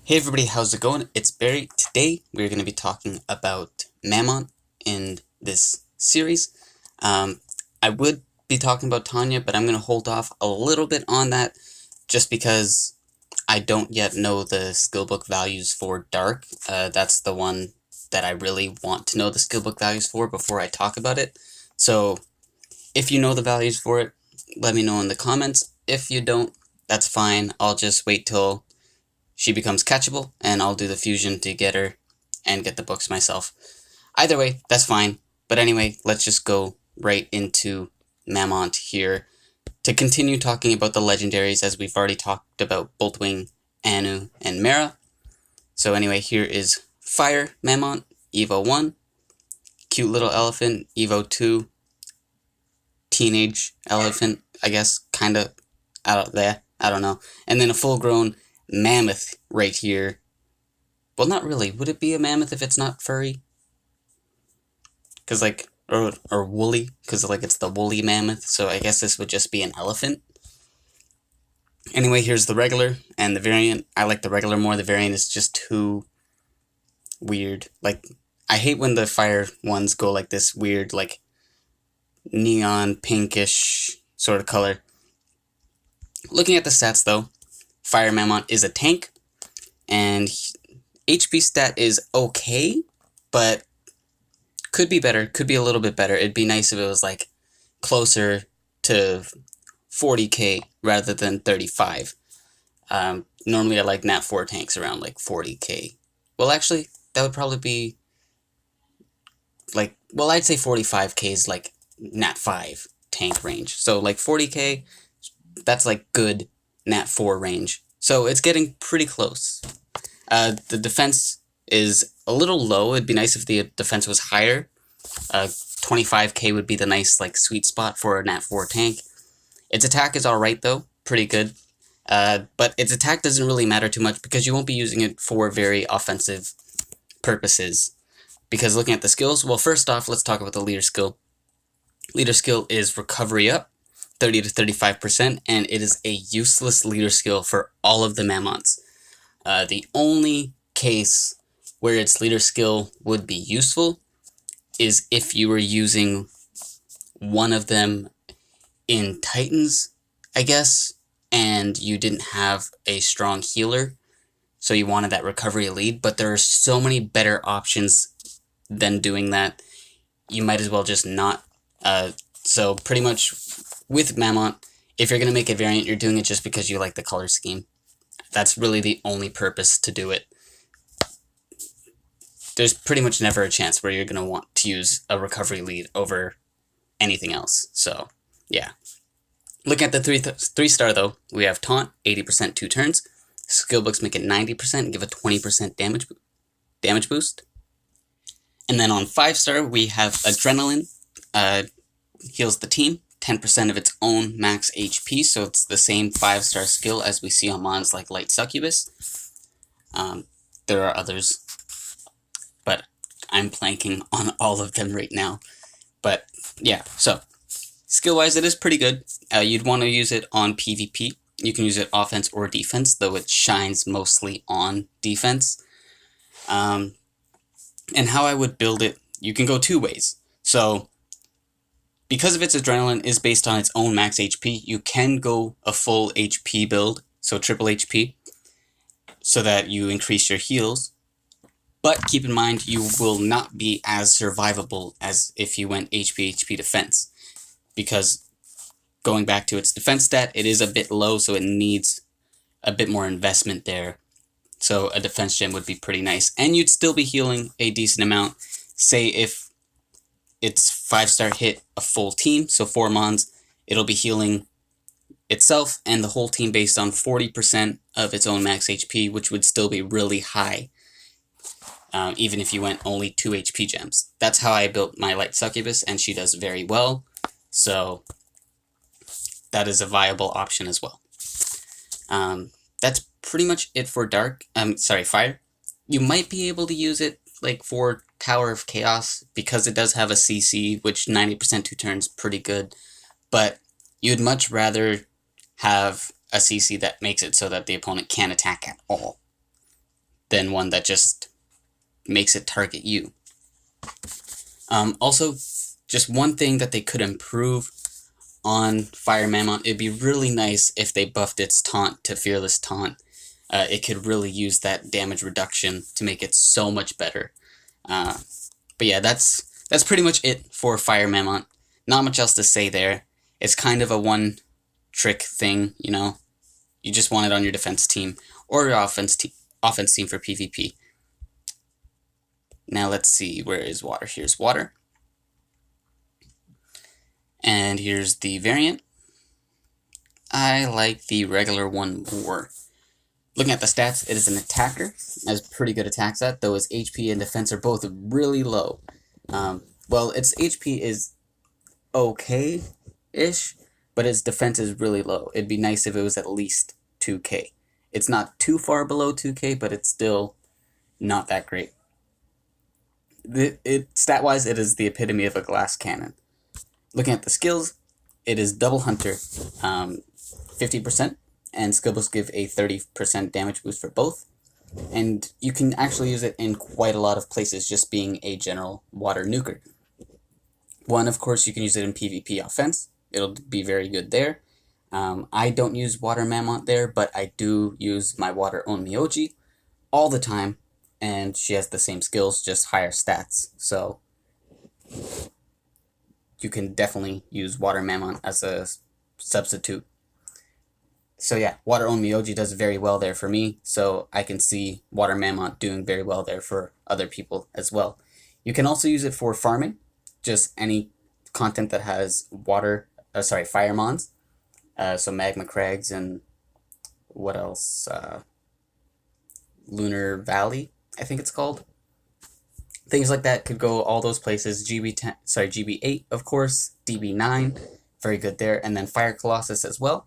Hey everybody, how's it going? It's Barry. Today we're going to be talking about Mammont in this series. I would be talking about Tanya, but I'm going to hold off a little bit on that just because I don't yet know the skill book values for Dark. That's the one that I really want to know the skill book values for before I talk about it. So if you know the values for it, let me know in the comments. If you don't, that's fine. I'll just wait till she becomes catchable, and I'll do the fusion to get her and get the books myself. Either way, that's fine. But anyway, let's just go right into Mammont here to continue talking about the legendaries, as we've already talked about Boltwing, Anu, and Mara. So anyway, here is Fire Mammont, Evo 1, Cute Little Elephant, Evo 2, Teenage Elephant, I guess, kinda out there, I don't know. And then a full-grown Mammoth right here. Well, not really. Would it be a mammoth if it's not furry? Because, like, or woolly, because, like, it's the woolly mammoth, so I guess this would just be an elephant. Anyway, here's the regular and the variant. I like the regular more. The variant is just too weird. Like, I hate when the fire ones go like this weird, like, neon pinkish sort of color. Looking at the stats, though, Fire Mammont is a tank, and HP stat is okay, but could be better, could be a little bit better. It'd be nice if it was, like, closer to 40k rather than 35. Normally I like Nat 4 tanks around, like, 40k. Well, actually, that would probably be, like, well, I'd say 45k is, like, Nat 5 tank range. So, like, 40k, that's, like, good Nat 4 range. So it's getting pretty close. The defense is a little low. It'd be nice if the defense was higher. 25k would be the nice, like, sweet spot for a Nat 4 tank. Its attack is alright, though. Pretty good. But its attack doesn't really matter too much because you won't be using it for very offensive purposes. Because looking at the skills, well, first off, let's talk about the leader skill. Leader skill is Recovery Up, 30 to 35%, and it is a useless leader skill for all of the Mammonts. The only case where its leader skill would be useful is if you were using one of them in Titans, I guess, and you didn't have a strong healer, so you wanted that recovery lead, but there are so many better options than doing that. You might as well just not. So pretty much with Mammont, if you're going to make a variant, you're doing it just because you like the color scheme. That's really the only purpose to do it. There's pretty much never a chance where you're going to want to use a recovery lead over anything else. So, yeah. Looking at the 3-star, though, we have Taunt, 80% 2 turns. Skill books make it 90%, give a 20% damage boost. And then on 5-star, we have Adrenaline, heals the team, 10% of its own max HP, so it's the same 5-star skill as we see on mons like Light Succubus. There are others, but I'm planking on all of them right now. But yeah, so skill-wise, it is pretty good. You'd want to use it on PvP. You can use it offense or defense, though it shines mostly on defense. And how I would build it, you can go 2 ways. So because of its adrenaline is based on its own max HP, you can go a full HP build, so triple HP, so that you increase your heals. But keep in mind, you will not be as survivable as if you went HP defense, because going back to its defense stat, it is a bit low, so it needs a bit more investment there. So a defense gem would be pretty nice, and you'd still be healing a decent amount. Say if its 5-star hit a full team, so 4 mons, it'll be healing itself and the whole team based on 40% of its own max HP, which would still be really high, even if you went only 2 HP gems. That's how I built my Light Succubus, and she does very well, so that is a viable option as well. That's pretty much it for Fire. You might be able to use it, like, for Tower of Chaos, because it does have a CC, which 90% 2 turns pretty good, but you'd much rather have a CC that makes it so that the opponent can't attack at all. than one that just makes it target you. Also, just one thing that they could improve on Fire Mammont, it'd be really nice if they buffed its taunt to Fearless Taunt. It could really use that damage reduction to make it so much better. But yeah, that's pretty much it for Fire Mammont. Not much else to say there. It's kind of a one-trick thing, you know. You just want it on your defense team or your offense team for PvP. Now let's see, where is water? Here's water. And here's the variant. I like the regular one more. Looking at the stats, it is an attacker. It has pretty good attack stat, though its HP and defense are both really low. Well, its HP is okay-ish, but its defense is really low. It'd be nice if it was at least 2k. It's not too far below 2k, but it's still not that great. Stat-wise, it is the epitome of a glass cannon. Looking at the skills, it is Double Hunter, 50%, and skill boosts give a 30% damage boost for both. And you can actually use it in quite a lot of places, just being a general water nuker. One, of course, you can use it in PvP offense. It'll be very good there. I don't use Water Mammont there, but I do use my Water Own Miyoji all the time, and she has the same skills, just higher stats. So you can definitely use Water Mammont as a substitute. So yeah, Water Own Miyoji does very well there for me, so I can see Water Mammont doing very well there for other people as well. You can also use it for farming, just any content that has fire mons. So Magma Crags and what else? Lunar Valley, I think it's called. Things like that could go all those places. GB8, of course, DB9, very good there, and then Fire Colossus as well.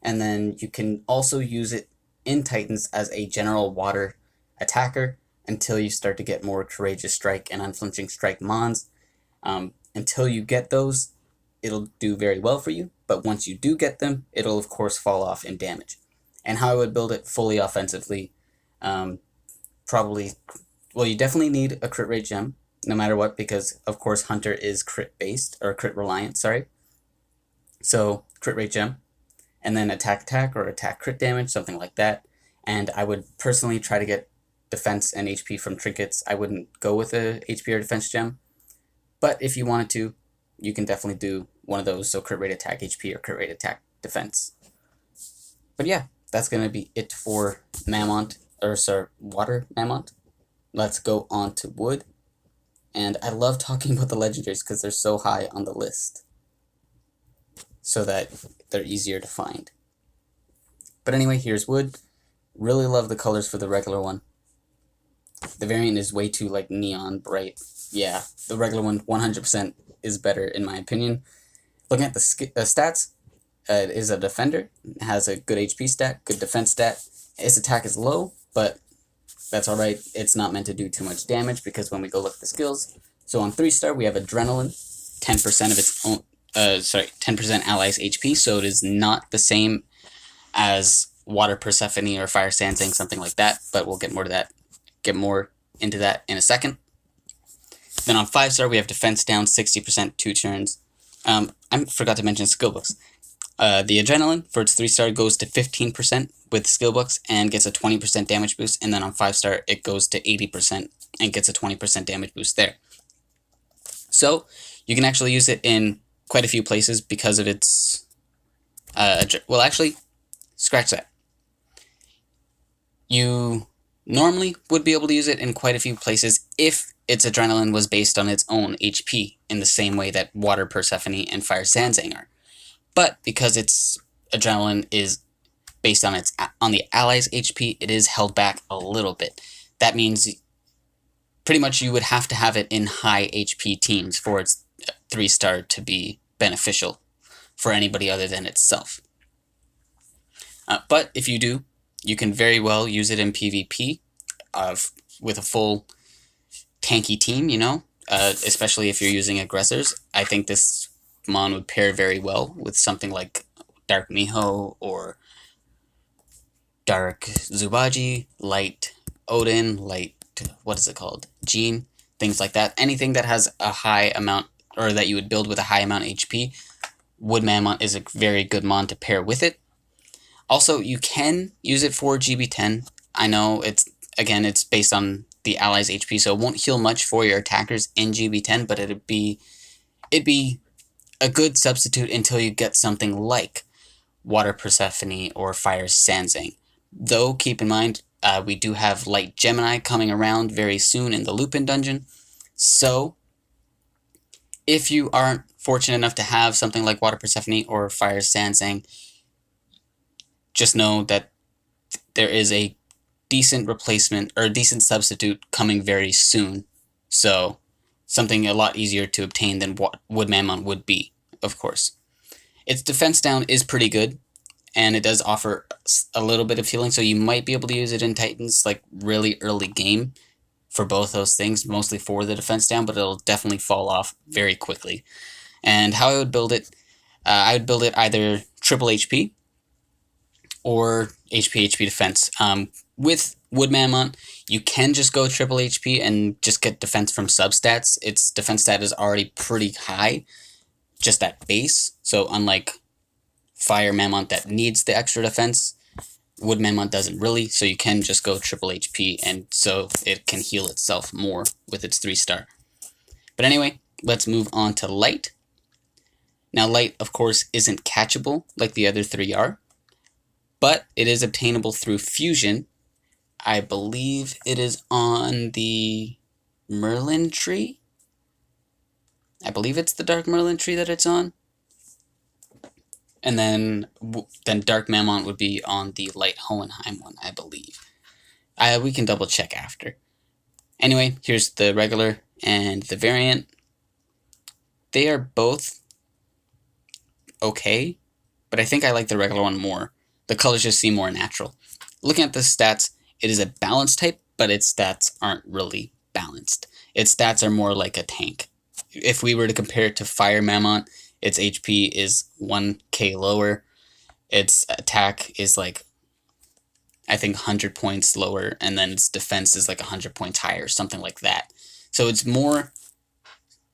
And then you can also use it in Titans as a general water attacker until you start to get more Courageous Strike and Unflinching Strike mons. Until you get those, it'll do very well for you, but once you do get them, it'll of course fall off in damage. And how I would build it fully offensively, you definitely need a crit rate gem, no matter what, because of course Hunter is crit based, or crit reliant, sorry. So crit rate gem, and then attack or attack crit damage, something like that. And I would personally try to get defense and HP from trinkets. I wouldn't go with a HP or defense gem, but if you wanted to, you can definitely do one of those, so crit rate attack HP or crit rate attack defense. But yeah, that's going to be it for Water Mammont. Let's go on to wood. And I love talking about the legendaries because they're so high on the list, so that they're easier to find. But anyway, here's wood. Really love the colors for the regular one. The variant is way too like neon bright. Yeah, the regular one 100% is better in my opinion. Looking at the stats, it is a defender. It has a good HP stat, good defense stat. Its attack is low, but that's alright. It's not meant to do too much damage because when we go look at the skills. So on 3-star we have Adrenaline, 10% of its own 10% allies HP, so it is not the same as Water Persephone or Fire Sansang, something like that, but we'll get more into that in a second. Then on 5-star we have defense down 60%, 2 turns. I forgot to mention skill books. The Adrenaline for its 3-star goes to 15% with skill books and gets a 20% damage boost, and then on 5-star it goes to 80% and gets a 20% damage boost there. So you can actually use it in quite a few places because of its well, actually, scratch that. You normally would be able to use it in quite a few places if its Adrenaline was based on its own HP in the same way that Water Persephone and Fire Sansang are. But because its Adrenaline is based on the allies' HP, it is held back a little bit. That means pretty much you would have to have it in high HP teams for its 3-star to be beneficial for anybody other than itself. But if you do, you can very well use it in PvP with a full tanky team, you know, especially if you're using aggressors. I think this mon would pair very well with something like Dark Miho or Dark Zubaji, Light Odin, light, what is it called? Gene, things like that. Anything that has a high amount, or that you would build with a high amount of HP, Wood Mammont is a very good mon to pair with it. Also, you can use it for GB10. I know it's based on the allies' HP, so it won't heal much for your attackers in GB10, but it'd be a good substitute until you get something like Water Persephone or Fire Sanzang. Though, keep in mind, we do have Light Gemini coming around very soon in the Lupin dungeon, so if you aren't fortunate enough to have something like Water Persephone or Fire Sanzang, just know that there is a decent replacement or a decent substitute coming very soon. So something a lot easier to obtain than what Wood Mammont would be, of course. Its defense down is pretty good, and it does offer a little bit of healing, so you might be able to use it in Titans like really early game for both those things, mostly for the defense down, but it'll definitely fall off very quickly. And how I would build it, I would build it either triple HP or HP defense. With Wood Mammont, you can just go triple HP and just get defense from substats. Its defense stat is already pretty high, just at base. So unlike Fire Mammont that needs the extra defense, Wood Mammont doesn't really, so you can just go triple HP, and so it can heal itself more with its 3-star. But anyway, let's move on to Light. Now Light, of course, isn't catchable like the other 3 are, but it is obtainable through fusion. I believe it is on the Merlin tree. I believe it's the Dark Merlin tree that it's on. And then Dark Mammont would be on the Light Hohenheim one, I believe. We can double check after. Anyway, here's the regular and the variant. They are both okay, but I think I like the regular one more. The colors just seem more natural. Looking at the stats, it is a balanced type, but its stats aren't really balanced. Its stats are more like a tank. If we were to compare it to Fire Mammont, its HP is 1k lower. Its attack is like, I think 100 points lower, and then its defense is like 100 points higher, something like that. So it's more,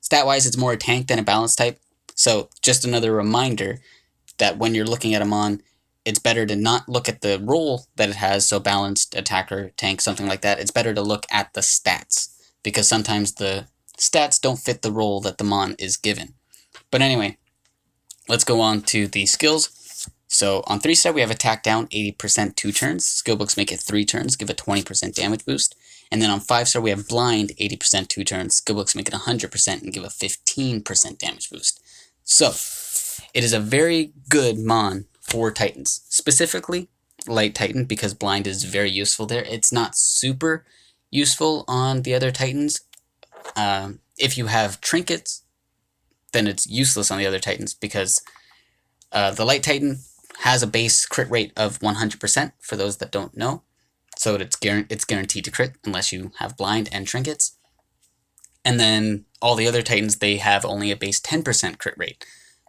stat-wise, it's more a tank than a balanced type. So just another reminder that when you're looking at a mon, it's better to not look at the role that it has, so balanced, attacker, tank, something like that. It's better to look at the stats, because sometimes the stats don't fit the role that the mon is given. But anyway, let's go on to the skills. So on 3-star, we have attack down 80% 2 turns. Skillbooks make it 3 turns, give a 20% damage boost. And then on 5-star, we have blind 80% 2 turns. Skillbooks make it 100% and give a 15% damage boost. So it is a very good mon for Titans, specifically Light Titan, because blind is very useful there. It's not super useful on the other Titans. If you have trinkets, then it's useless on the other Titans, because the Light Titan has a base crit rate of 100%, for those that don't know. So it's guaranteed to crit unless you have blind and trinkets. And then all the other Titans, they have only a base 10% crit rate.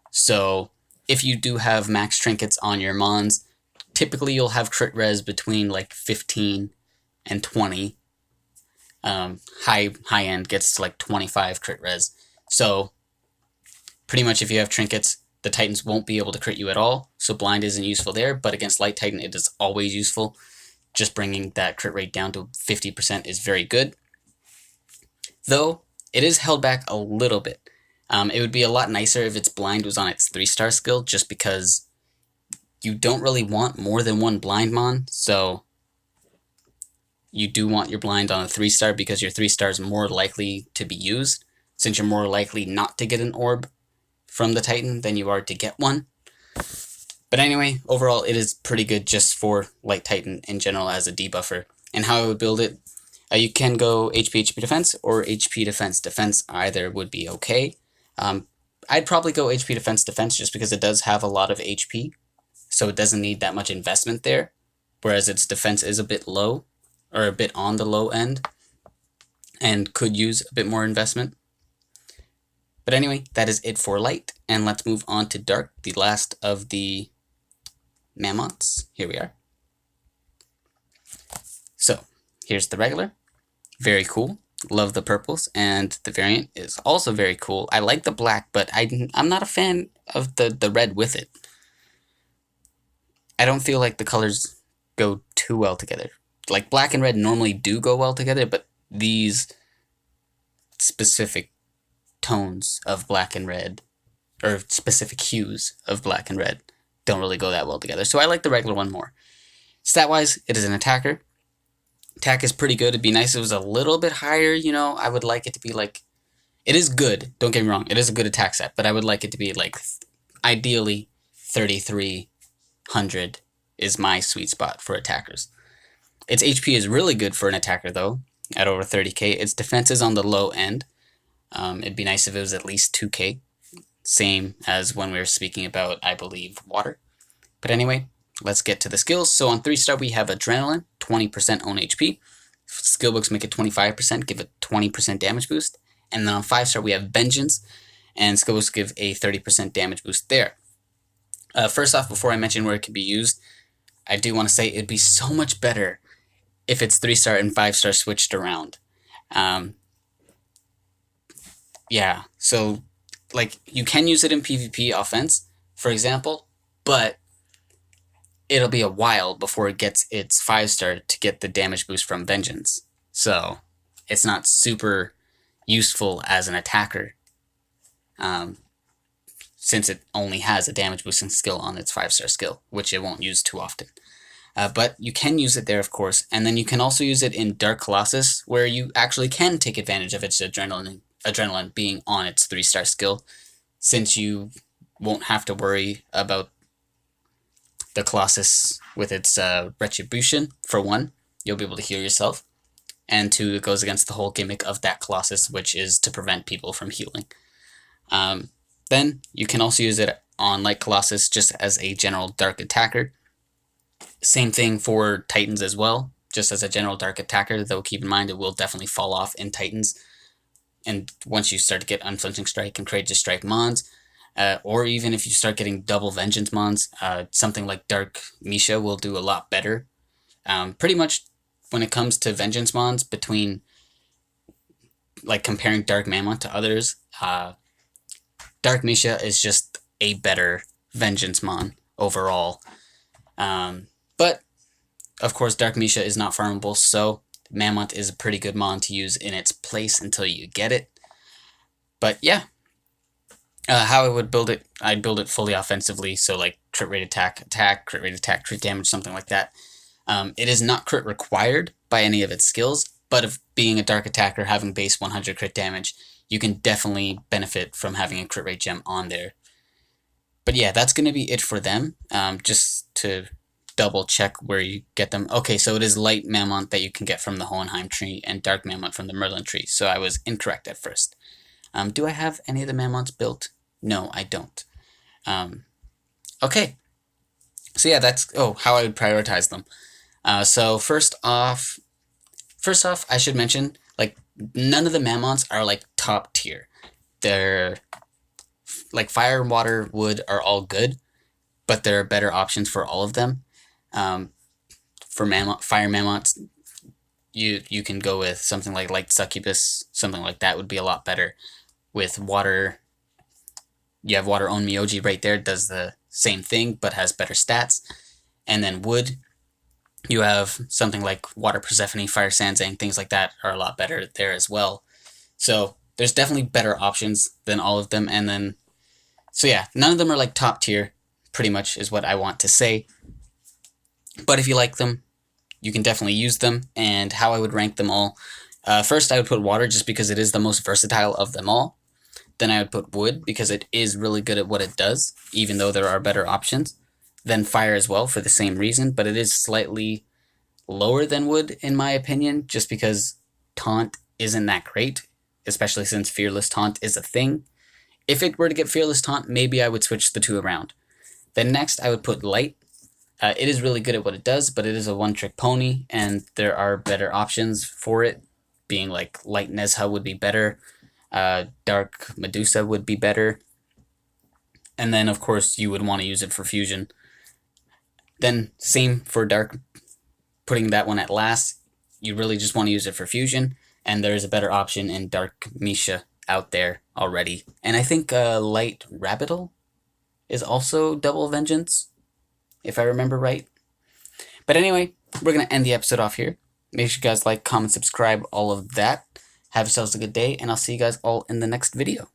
So if you do have max trinkets on your mons, typically you'll have crit res between like 15 and 20. High end gets to like 25 crit res. So pretty much if you have trinkets, the Titans won't be able to crit you at all. So blind isn't useful there, but against Light Titan, it is always useful. Just bringing that crit rate down to 50% is very good. Though, it is held back a little bit. It would be a lot nicer if its blind was on its 3-star skill, just because you don't really want more than one blind mon, so you do want your blind on a 3-star because your 3-star is more likely to be used, since you're more likely not to get an orb from the Titan than you are to get one. But anyway, overall, it is pretty good just for Light Titan in general as a debuffer. And how I would build it, you can go HP defense or HP defense. Defense either would be okay. I'd probably go HP defense just because it does have a lot of HP, so it doesn't need that much investment there, whereas its defense is a bit low, or a bit on the low end, and could use a bit more investment. But anyway, that is it for Light, and let's move on to Dark, the last of the Mammonts. Here we are. So, Here's the regular. Very cool. Love the purples, and the variant is also very cool. I like the black, but I'm not a fan of the red with it. I don't feel like the colors go too well together. Like, black and red normally do go well together, but these specific tones of black and red, or specific hues of black and red, don't really go that well together. So I like the regular one more. Stat-wise, it is an attacker. Attack is pretty good. It'd be nice if it was a little bit higher, you know. I would like it to be like... It is good, don't get me wrong. It is a good attack set, but I would like it to be like, ideally, 3,300 is my sweet spot for attackers. Its HP is really good for an attacker, though, at over 30k. Its defense is on the low end. It'd be nice if it was at least 2k. Same as when we were speaking about, I believe, water. But anyway, let's get to the skills. So on 3-star, we have Adrenaline, 20% own HP. Skill books make it 25%, give it 20% damage boost. And then on 5-star, we have Vengeance, and skill books give a 30% damage boost there. First off, before I mention where it can be used, I do want to say it'd be so much better if it's 3-star and 5-star switched around. Yeah, so, like, you can use it in PvP offense, for example, but it'll be a while before it gets its 5-star to get the damage boost from Vengeance. So, it's not super useful as an attacker, since it only has a damage boosting skill on its 5-star skill, which it won't use too often. But you can use it there, of course, and then you can also use it in Dark Colossus, where you actually can take advantage of its adrenaline being on its 3-star skill, since you won't have to worry about the Colossus with its retribution. For one, you'll be able to heal yourself, and 2, it goes against the whole gimmick of that Colossus, which is to prevent people from healing. Then you can also use it on Light Colossus just as a general dark attacker. Same thing for Titans as well, just as a general dark attacker, though keep in mind it will definitely fall off in Titans. And once you start to get Unflinching Strike and Courageous Strike Mons, or even if you start getting double Vengeance Mons, something like Dark Misha will do a lot better. Pretty much when it comes to Vengeance Mons, between like comparing Dark Mammont to others, Dark Misha is just a better Vengeance Mon overall. But of course Dark Misha is not farmable, so Mammont is a pretty good mon to use in its place until you get it. But yeah, how I would build it, I'd build it fully offensively, so like crit rate attack, crit rate attack, crit damage, something like that. It is not crit required by any of its skills, but if being a dark attacker, having base 100 crit damage, you can definitely benefit from having a crit rate gem on there. But yeah, that's going to be it for them. Just to double check where you get them. Okay, so it is Light Mammont that you can get from the Hohenheim tree and Dark Mammont from the Merlin tree. So I was incorrect at first. Do I have any of the Mammonts built? No, I don't. Okay. So yeah, that's how I would prioritize them. So first off, I should mention, like, none of the Mammonts are like top tier. They're like fire, water, wood are all good, but there are better options for all of them. For fire Mammonts, you can go with something like Light Succubus, something like that would be a lot better. With water, you have Water Own Myoji right there, does the same thing, but has better stats. And then wood, you have something like Water Persephone, Fire Sanzang, things like that are a lot better there as well. So there's definitely better options than all of them. And then, so yeah, none of them are like top tier, pretty much is what I want to say. But if you like them, you can definitely use them. And how I would rank them all, first I would put water just because it is the most versatile of them all. Then I would put wood because it is really good at what it does, even though there are better options. Then fire as well for the same reason, but it is slightly lower than wood in my opinion, just because taunt isn't that great, especially since fearless taunt is a thing. If it were to get fearless taunt, maybe I would switch the two around. Then next I would put light. It is really good at what it does, but it is a one-trick pony, and there are better options for it, being like Light Nezha would be better, Dark Medusa would be better, and then of course you would want to use it for fusion. Then same for Dark, putting that one at last. you really just want to use it for fusion, and there's a better option in Dark Misha out there already. And I think Light Rabbital is also double vengeance, if I remember right. But anyway, we're going to end the episode off here. Make sure you guys like, comment, subscribe, all of that. Have yourselves a good day, and I'll see you guys all in the next video.